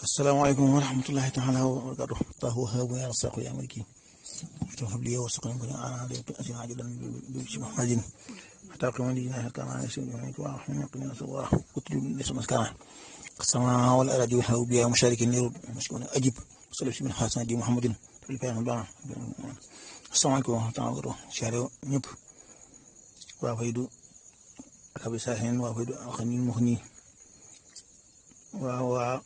asalaamaaleykum wa rahmatullahi taala wa barakatuh tahu habu ya rasaqu ya maliki وهب لي وارزقني من انا اتي عاجلا بشم محمد حتى قيم لي كما يسمى واحمد قنا سواه كتب ليس مسكنا السماء والارض وهب بها مشارك النور مسكون اجب صلى من حسن دي محمد في البيان الله السلام عليكم ورحمه الله وبركاته شارع ñep wa faydu akabi sahin wa faydu khanin mukhni wa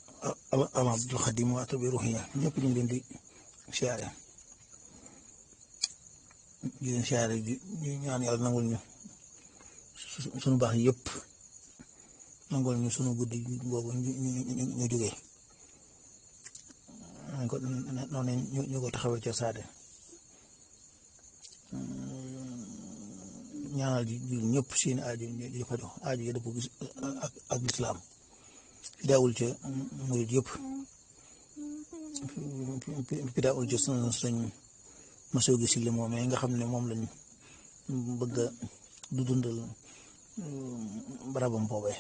Abdul Khadim wa tabi ruhiya ñëpp ñu leen di siyaare di leen siyaare di ñaan yàlla nangul ñu suñu baax yëpp nangul ñu suñu guddi boobu ñu jógee noonu ñu ko taxawee ca saade ñaanal di ñëpp seen aajo di faju aajo yi dëpp ak lislaam daawul ca murid yëpp daawul ca sëñ Masoogi Sile moom nga xam ne moom lañ bëgg a du dundal barabam boobee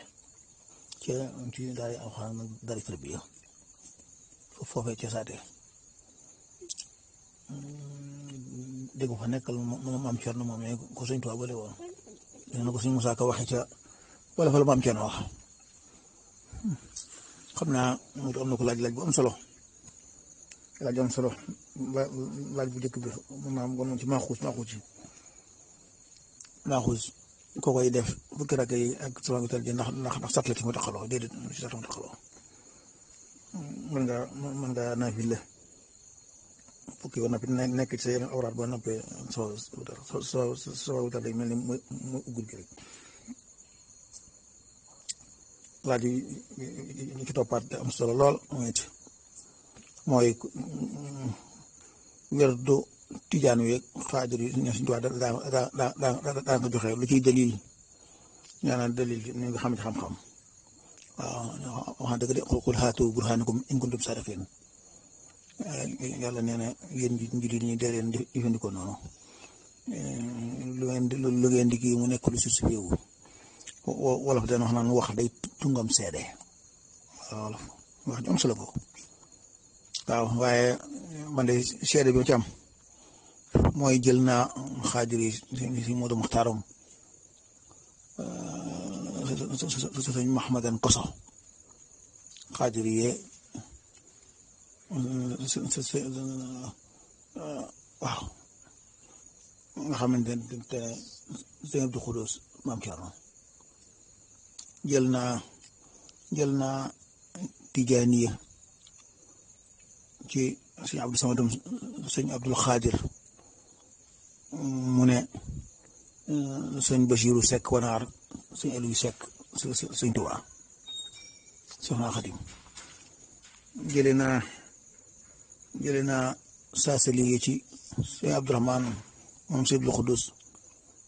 ci daari alxuraan daari tarbiya foofee ca saate dégg fa nekkal maam Cerno moom ko sëñ Tuubaa bale woon dina ko sëñ Musaa Ka waxe ca wala fa la maam Cerno wax xam naa am na ko laaj bu am solo laaj bu njëkk bi mën naa am gonoon ci maaxuus ko koy def fukki rakk yi ak salaam tal ji ndax satla ci mu taxaloo déedéet ci satla mu taxaloo mën nga naafile fukki ba noppi nekk ci sa yeneen awraat ba noppee soo wutal day mel ni mooy uggul gi rek laaj yi ñu ci toppaat am solo lool mooy werdu tijaan wi xaadir yi ña suñu tubaab daa ko joxe lu ciy dalil ñaanal dalil ni nga xam ci xam-xam waaw wax dëgg de qul haatu burhaanakum in kuntum saadiqiin yàlla nee na yéen njiit ñi dee leen jëfandikoo noonu lu ngeen di kii mu nekk lu suspéewu wolof dana wax naan wax day tungam seede wolof wax ju am solo ko waaw waaye man de seede bi ma ci am mooy jël naa xaadir yi si Moodu Muxtaaram sëñ Mahamadan Koso xaadir yi waaw nga xamante ne sëñ Abdu Xudoos maam Cerno jël naa tijaaniya ci sëñ Abdou Samadum sëñ Abdul Xaadir mu ne sëñ Bachiru Seck Wanaar sëñ Aliou Seck sëñ Tuubaa Soxna Xadim jële naa saasali ci sëñ Abdourahmaan moom sëñ Abdul Xudus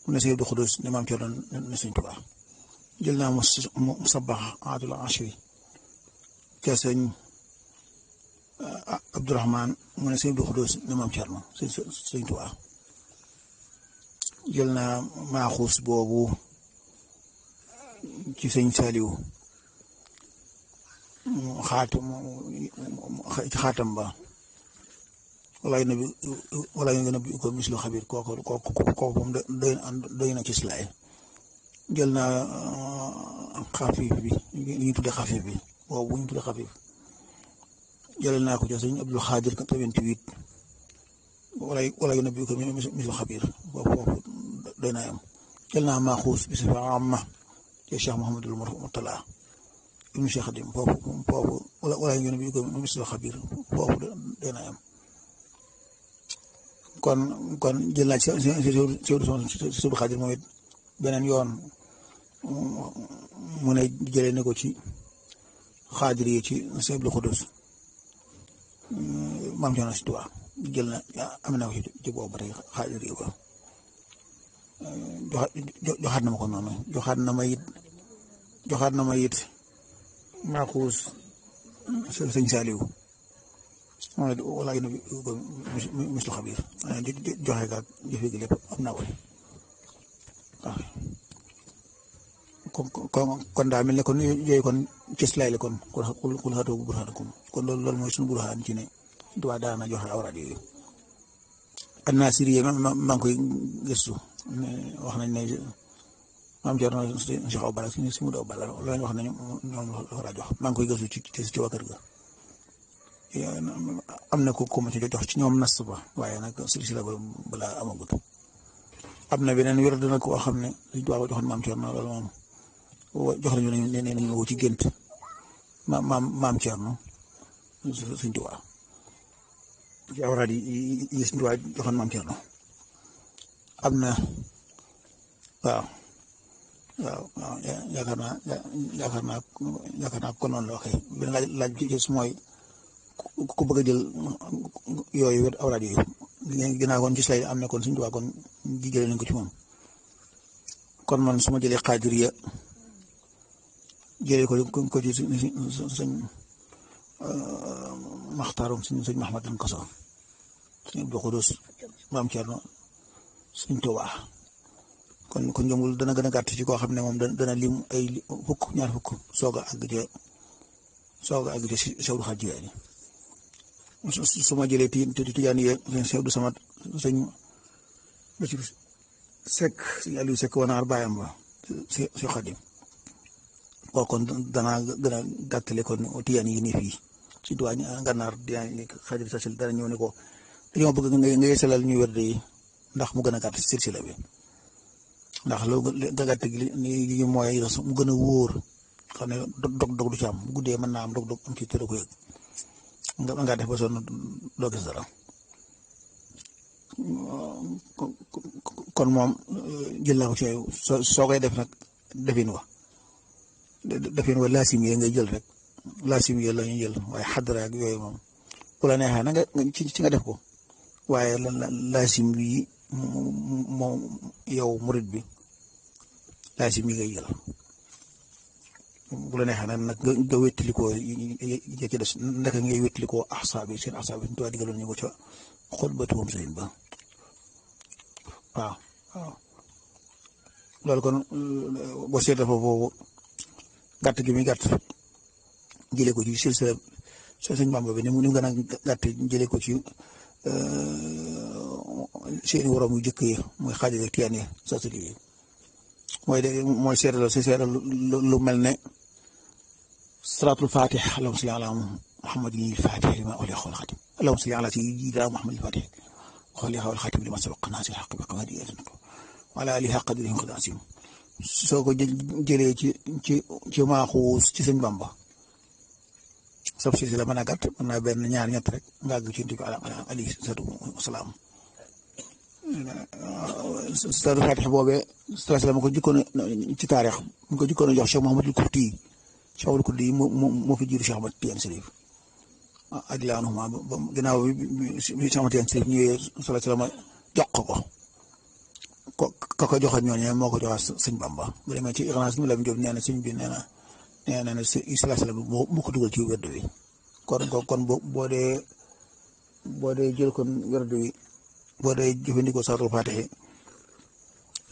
mu ne sëñ Abdul Xudus ne maam Cerno ne sëñ Tuubaa jël naa mu sabax aadul ashri ca sëñ Abdourahman mu ne sëñ Abdul Xudus ne maam Cerno sëñ Tuubaa jël naa maaxuus boobu ci sëñ Saliou xaatam ba wala yu gën a bi ko mislu xabir kooku moom doy na ci silaay jël naa xafiif bi li ñu tudde xafiif bi boobu bu ñu tudde xafiif jël naa ko jox sëñ Abdul Xaadir 88 wala yu nabi ko mislu xabir foofu doy naa yam jël naa maaxuus bi sifa amma ci Cheikh Mouhamadul Murtala ibnu Cheikh Xadim foofu wala yu nabi ko mislu xabir foofu doy naa yam kon jël naa ci Sëñ Xaadir moom it beneen yoon mu ne jëlee na ko ci xaadir yi ci Sëñ Abdul Xudus maam Cerno si Tuubaa jël na am na ko ci boobu ba tey xaadir yi ko joxaat na ma ko noonu joxaat na ma it maaxuus sëñ Saaliw wala yu nabi ko mislu xabir joxe ga jëfe gi lépp am naa ko waaw kon daa mel ne kon yooyu kon cëslaay la kon kul haatu burhaanakum kon loolu mooy suñu burhaan ci ne Sëñ Tuubaa daana joxe awraad yooyu. An-Naasiri maa ngi koy gëstu wax nañ ne maam Thierno Cheikh Awa Balla si mu daw Balla loolu wax nañu ñoom la war a jox maa ngi koy gëstu ci waa kër ga. am na ku ma ci jox ci ñoom nas ba waaye nag silsila ba balaa amagut. am na beneen wér dina ko xam ne Sëñ Tuubaa ko joxoon maam Thierno loolu moom jox nañu ne nañu woo ci gént maam Thierno Sëñ Tuubaa ci awraad yi Sëñ Tuubaa joxoon maam Thierno am na waaw yaakaar naa ko noonu la waxee beneen laaj bi ci mooy ku bëgg a jël yooyu wér awraad yooyu ginnaaw kon gis lay am na kon Sëñ Tuubaa kon jëlee nañ ko ci moom kon man su ma jëlee Qaadiriya jëlee ko ci sëñ Maxtaarum sëñ Mahmadan Koso sëñ Abdou Xudoos maam Thierno Sëñ Tuubaa kon jëmul dana gën a gàtt ci koo xam ne moom dana lim ay ñaar fukk soog a àgg ca Sewdu Xaaji Jilaani su ma jëlee Tijaan yi sëñ Abdou Samad sëñ Basiru Sekk sëñ Aliou Sekk wanaar bàyyam ba si Xaadim kooku kon danaa gën a gàttale kon Tijaan yi nii fii surtout waa Gànnaar Tijaan Xaadir Sasil dana ñëw ne ko dañoo bëgg nga yeesalal ñu wérde yi ndax mu gën a gàtt silsila bi ndax loolu gàtt gi li mooy mu gën a wóor xam ne dog du ci am bu guddee mën naa am dog am ci tëdd ko yëg nga def ba sonn doo gis dara kon moom jël naa ko ci soo koy def nag defin wa laasim yi ngay jël rek laasim yi la ñuy jël waaye xadra ak yooyu moom bu la neexee na nga ci nga def ko waaye laasim yi moom yow murid bi laasim yi ngay jël bu la neexee nag nga wéttalikoo ya ci des ndaka ngay wéttalikoo axsaab yi seen axsaab yi ñu tuwaa digaloon ñu ko ca xutbatu moom sëriñ ba waaw loolu kon boo seetee foofu gàtt gi muy gàtt jëlee ko ci silsila sëñ Bamba bi ni mu gën a gàtt jëlee ko ci seeni waroom yu jëkk yi mooy Xaadir ak Tijaan yi Saasili yi mooy seetal lu mel ne salaatul fatih allahumma salli ala muhammadin al-fatih lima ughliqa wal khatim allahumma salli ala sayyidina muhammadin al-fatih wal khatim lima sabaqa nasir al-haqq bil qawadi wa ala alihi haqqa qadrihi wa miqdaarihi soo ko jëlee ci maaxuus ci sëñ Bamba sab silsila mën a gàtt mën naa benn ñaar ñett rek nga àgg ci ndi ko alayhi salaatu wasalaam salaatul fatih boobee salaam ko jikkoon ci taarix mu ko jikkoon jox Cheikh Mouhamadul Kurti Cheikh Mouhamadul Kurti moo fi jiitu Cheikh Ahmad Tijaan Sariif radiyallaahu anhumaa ba ginnaaw bi Cheikh Ahmad Tijaan Sariif ñëwee salaam jox ko ka joxoon ñooñu moo ko joxaat sëñ Bamba bu demee ci Ignaas mi la Jóob nee na sëñ bi nee na salaam moo ko dugal ci wérdu wi kon boo dee jël kon wérdu wi boo dee jëfandikoo salaatul faatiha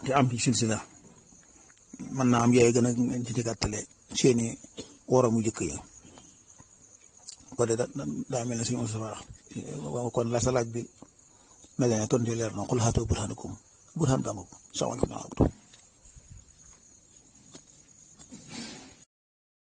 te am ci silsila mën naa am yaay gën a ci gàttale seeni waram yu jëkk yi boo dee daa mel ne suñu Mustafaa kon la sa laaj bi mel ne tontu leer na qul haatu burhaanakum burhaan baa ngoog